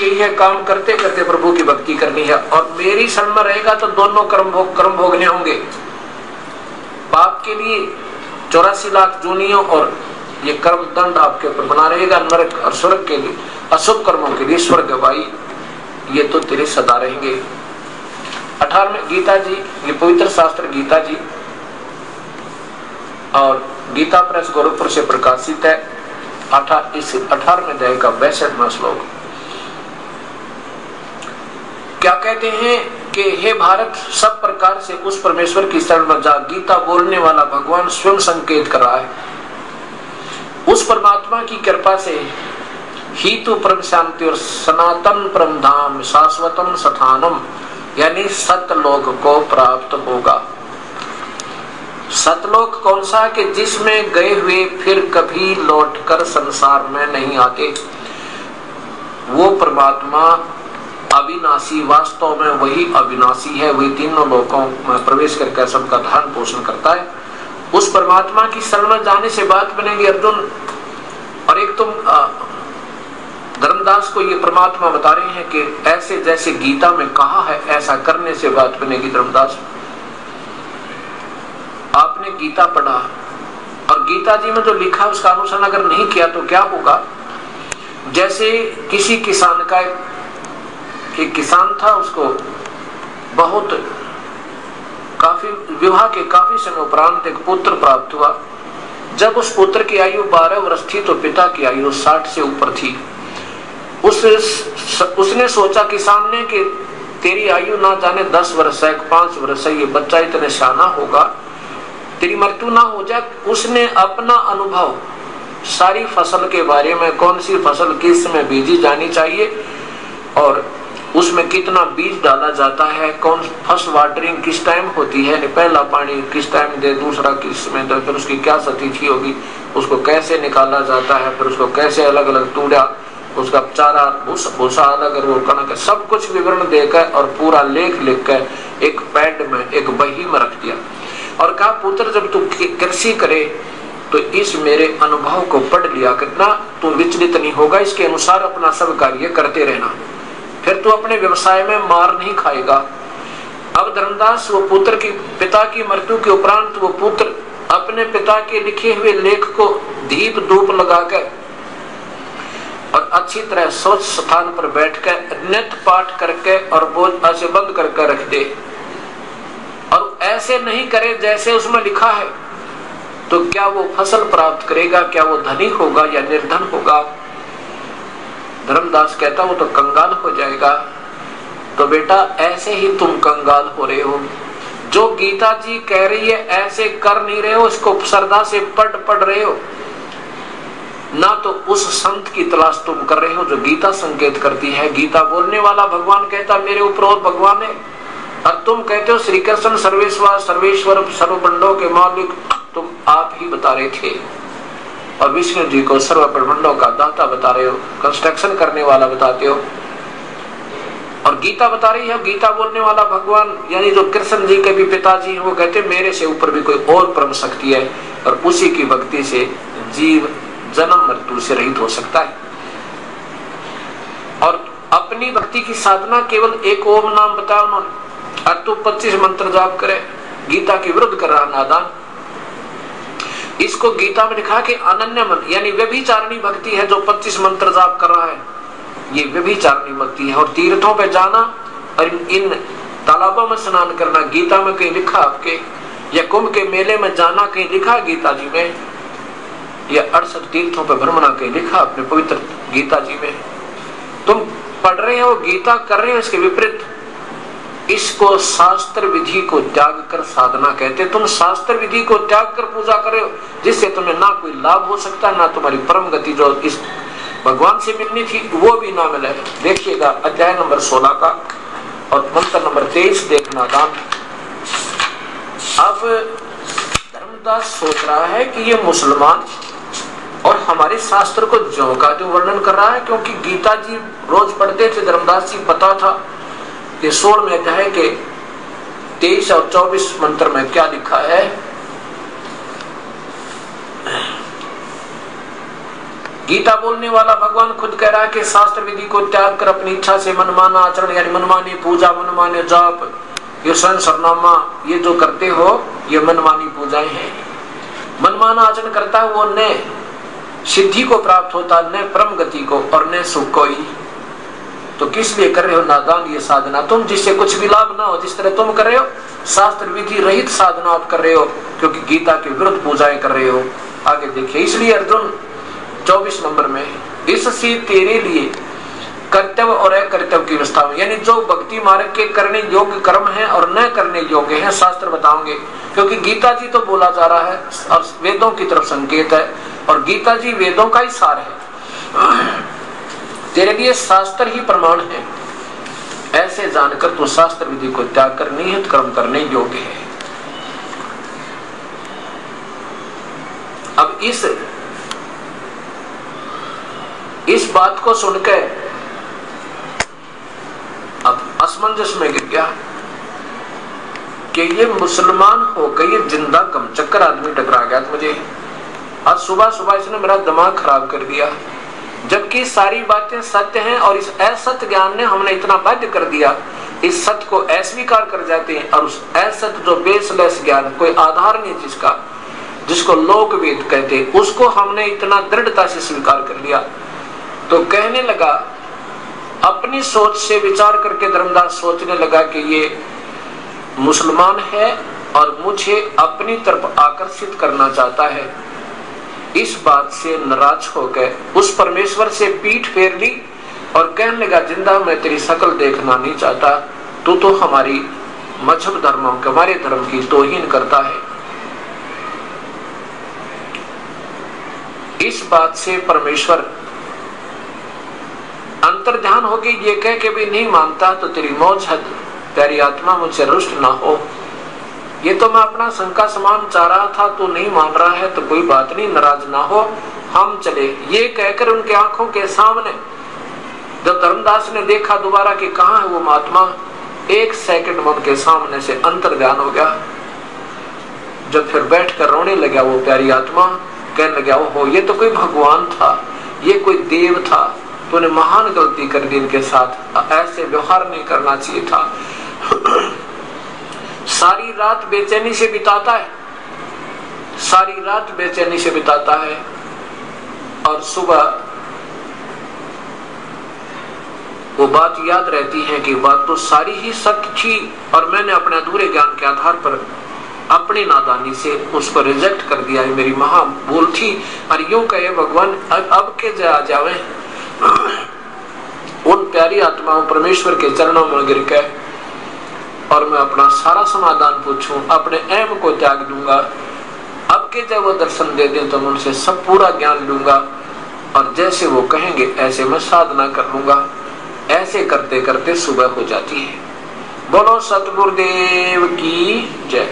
यही है, काम करते करते प्रभु की भक्ति करनी है। और मेरी शरण में रहेगा तो दोनों कर्म भोगने होंगे, पाप के लिए 84 लाख जूनियों और ये कर्म दंड आपके ऊपर बना रहेगा, नरक और स्वर्ग के लिए, अशुभ कर्मों के लिए स्वर्ग भाई ये तो तेरे सदा रहेंगे। 18वें गीता जी, ये पवित्र शास्त्र गीता जी और गीता प्रेस गोरखपुर से प्रकाशित है। इस 18वें अध्याय का 62वां श्लोक क्या कहते हैं कि हे भारत, सब प्रकार से उस परमेश्वर की शरण में जा। गीता बोलने वाला भगवान स्वयं संकेत कर रहा है। उस परमात्मा की कृपा से ही तो परम शांति और सनातन परम धाम शाश्वतम स्थानम यानी सतलोक को प्राप्त होगा। सतलोक कौन सा कि जिसमें गए हुए फिर कभी लौटकर संसार में नहीं आते। वो परमात्मा अविनाशी, वास्तव में वही अविनाशी है, वही तीनों लोकों में प्रवेश करके सबका धारण पोषण करता है। उस परमात्मा की शरण में जाने से बात बनेगी अर्जुन। और एक तुम धर्मदास को ये परमात्मा बता रहे हैं कि ऐसे जैसे गीता में कहा है ऐसा करने से बात बनेगी। धर्मदास, आपने गीता पढ़ा और गीता जी में जो लिखा उसका अनुसरण अगर नहीं किया तो क्या होगा। जैसे किसी किसान का एक किसान था, उसको बहुत काफी विवाह के काफी समय उपरांत एक पुत्र प्राप्त हुआ। जब उस पुत्र की आयु 12 वर्ष थी तो पिता की आयु 60 से ऊपर थी। उसने सोचा किसान ने कि तेरी आयु ना जाने 10 वर्ष है, 5 वर्ष है, ये बच्चा इतने शाना होगा, तेरी मृत्यु ना हो जाए। उसने अपना अनुभव सारी फसल के बारे में, कौन सी फसल किस में बीजी जानी चाहिए और उसमें कितना बीज डाला जाता है, कौन फर्स्ट वाटरिंग किस टाइम होती है, पहला पानी किस टाइम दे, दूसरा किस में दे, फिर उसकी क्या स्थिति होगी, उसको कैसे निकाला जाता है, फिर उसको कैसे अलग अलग तूड़ा, उसका चारा भूसा अलग वो कणक, सब कुछ विवरण देकर और पूरा लेख लिखकर एक पैड में, एक बही में रख दिया और कहा पुत्र जब तू कृषि करे तो इस मेरे अनुभव को पढ़ लिया करना, तू विचलित नहीं होगा, इसके अनुसार अपना सब कार्य करते रहना, फिर तू अपने व्यवसाय में मार नहीं खाएगा। अब धर्मदास वो पुत्र की पिता की मृत्यु के उपरांत वो पुत्र अपने पिता के लिखे हुए लेख को दीप धूप लगाकर और अच्छी तरह सोच स्थान पर बैठकर नित्य पाठ करके और बोझ ऐसे बंद करके रख दे और ऐसे नहीं करे जैसे उसमें लिखा है, तो क्या वो फसल प्राप्त करेगा, क्या वो धनी होगा या निर्धन होगा। धर्मदास कहता वो तो कंगाल हो जाएगा। तो बेटा ऐसे ही तुम कंगाल हो रहे हो, जो गीता जी कह रही है ऐसे कर नहीं रहे हो, इसको श्रद्धा से पढ़ रहे हो ना, तो उस संत की तलाश तुम कर रहे हो जो गीता संकेत करती है। गीता बोलने वाला भगवान कहता मेरे ऊपर और भगवान है, और तुम कहते हो श्री कृष्ण सर्वेश्वर सर्वेश्वर सर्वबंडों के मालिक, तुम आप ही बता रहे थे। और विष्णु जी को सर्व ब्रह्मांडों का दाता बता रहे हो, कंस्ट्रक्शन करने वाला बताते हो। और गीता बता रही है, गीता बोलने वाला भगवान यानी जो कृष्ण जी के भी पिताजी वो कहते मेरे से ऊपर भी कोई और परम शक्ति है और उसी की भक्ति से जीव जन्म मृत्यु से रहित हो सकता है। और अपनी भक्ति की साधना केवल एक ओम नाम बताया उन्होंने, और तू 25 मंत्र जाप करे, गीता के विरुद्ध कर रहा नादान। इसको गीता में लिखा कि अनन्य मन यानी व्यभिचारिणी भक्ति है जो 25 मंत्र जाप कर रहा है, ये व्यभिचारिणी भक्ति है। और तीर्थों पे जाना और इन तालाबों में स्नान करना गीता में कहीं लिखा आपके, या कुंभ के मेले में जाना कहीं लिखा गीता जी में, या 68 तीर्थों पे भ्रमणा कहीं लिखा अपने पवित्र गीता जी में। तुम पढ़ रहे हो गीता कर रहे हो इसके विपरीत। इसको शास्त्र विधि को त्याग कर साधना कहते। तुम शास्त्र विधि को त्याग कर पूजा कर रहे हो जिससे तुम्हें ना कोई लाभ हो सकता ना तुम्हारी परम गति जो इस भगवान से मिलनी थी वो भी ना मिले। देखिएगा अध्याय नंबर 16 का और मंत्र नंबर 23 देखना दान। अब धर्मदास सोच रहा है कि ये मुसलमान और हमारे शास्त्र को ज्यों का जो वर्णन कर रहा है, क्योंकि गीता जी रोज पढ़ते थे, धर्मदास जी पता था कि 16वें अध्याय के 23 और 24 मंत्र में क्या लिखा है। गीता बोलने वाला भगवान खुद कह रहा है कि शास्त्र विधि को त्याग कर अपनी इच्छा से मनमाना आचरण यानी मनमानी पूजा, मनमाने जाप, ये स्वयं सरनामा, ये जो करते हो ये मनमानी पूजाएं हैं। मनमाना आचरण करता है वो न सिद्धि को प्राप्त होता, न परम गति को और न सुख को ही। तो किस लिए कर रहे हो नादान ये साधना तुम, जिससे कुछ भी लाभ ना हो। जिस तरह तुम कर रहे हो शास्त्र विधि रहित साधना आप कर रहे हो, क्योंकि गीता के विरुद्ध पूजाएं कर रहे हो। आगे देखिए, इसलिए अर्जुन 24 नंबर में इससे तेरे लिए कर्तव्य और अकर्तव्य की व्यवस्था में, यानी जो भक्ति मार्ग के करने योग्य कर्म है और न करने योग्य है शास्त्र बताओगे, क्योंकि गीता जी तो बोला जा रहा है और वेदों की तरफ संकेत है और गीता जी वेदों का ही सार है। तेरे लिए शास्त्र ही प्रमाण है, ऐसे जानकर तू शास्त्र विधि को त्याग कर निहित कर्म करने योग्य है। अब इस बात को सुनकर अब असमंजस में गिर गया कि ये मुसलमान होकर ये जिंदा कम चक्कर आदमी टकरा गया। तो मुझे आज सुबह सुबह इसने मेरा दिमाग खराब कर दिया, जबकि सारी बातें सत्य हैं और इस असत्य ज्ञान ने हमने इतना बाध्य कर दिया, इस सत्य को अस्वीकार कर जाते हैं। और उस असत्य जो बेसलेस ज्ञान, कोई आधार नहीं जिसका, जिसको लोक वेद कहते, उसको हमने इतना दृढ़ता से स्वीकार कर लिया। तो कहने लगा, अपनी सोच से विचार करके धर्मदास सोचने लगा कि ये मुसलमान है और मुझे अपनी तरफ आकर्षित करना चाहता है। इस बात से नाराज होकर उस परमेश्वर से पीठ फेर ली और कहने लगा, जिंदा मैं तेरी शक्ल देखना नहीं चाहता, तू तो हमारी मजहब धर्मों के, हमारे धर्म की तौहीन करता है। इस बात से परमेश्वर अंतर ध्यान हो गई, ये कह के भी नहीं मानता तो तेरी मौज है, तेरी आत्मा मुझसे रुष्ट ना हो। ये तो मैं अपना शंका समान चाह रहा था, तू नहीं मान रहा है तो कोई बात नहीं, नाराज ना हो, हम चले। ये कहकर उनके आंखों के सामने जब धर्मदास ने देखा दोबारा कि कहाँ है वो महात्मा, एक सेकंड में उनके सामने से अंतर ध्यान हो गया। जब फिर बैठ कर रोने लगा वो प्यारी आत्मा, कहने लगा, ओहो ये तो कोई भगवान था, ये कोई देव था, तूने महान गलती कर दी इनके साथ, ऐसे व्यवहार नहीं करना चाहिए था। सारी रात बेचैनी से बिताता है, सारी रात बेचैनी से बिताता है और सुबह वो बात याद रहती है कि बात तो सारी ही सत्य थी और मैंने अपने अधूरे ज्ञान के आधार पर अपनी नादानी से उसको रिजेक्ट कर दिया, मेरी महा भूल थी। और यूं कहे भगवान अब के जावे उन प्यारी आत्माओं परमेश्वर के चरणों में गिर के और मैं अपना सारा समाधान पूछूं, अपने एम को त्याग दूंगा। अब के जब वो दर्शन दे दें तो मैं उनसे सब पूरा ज्ञान लूंगा और जैसे वो कहेंगे ऐसे मैं साधना कर लूंगा। ऐसे करते करते सुबह हो जाती है। बोलो सतगुरुदेव की जय।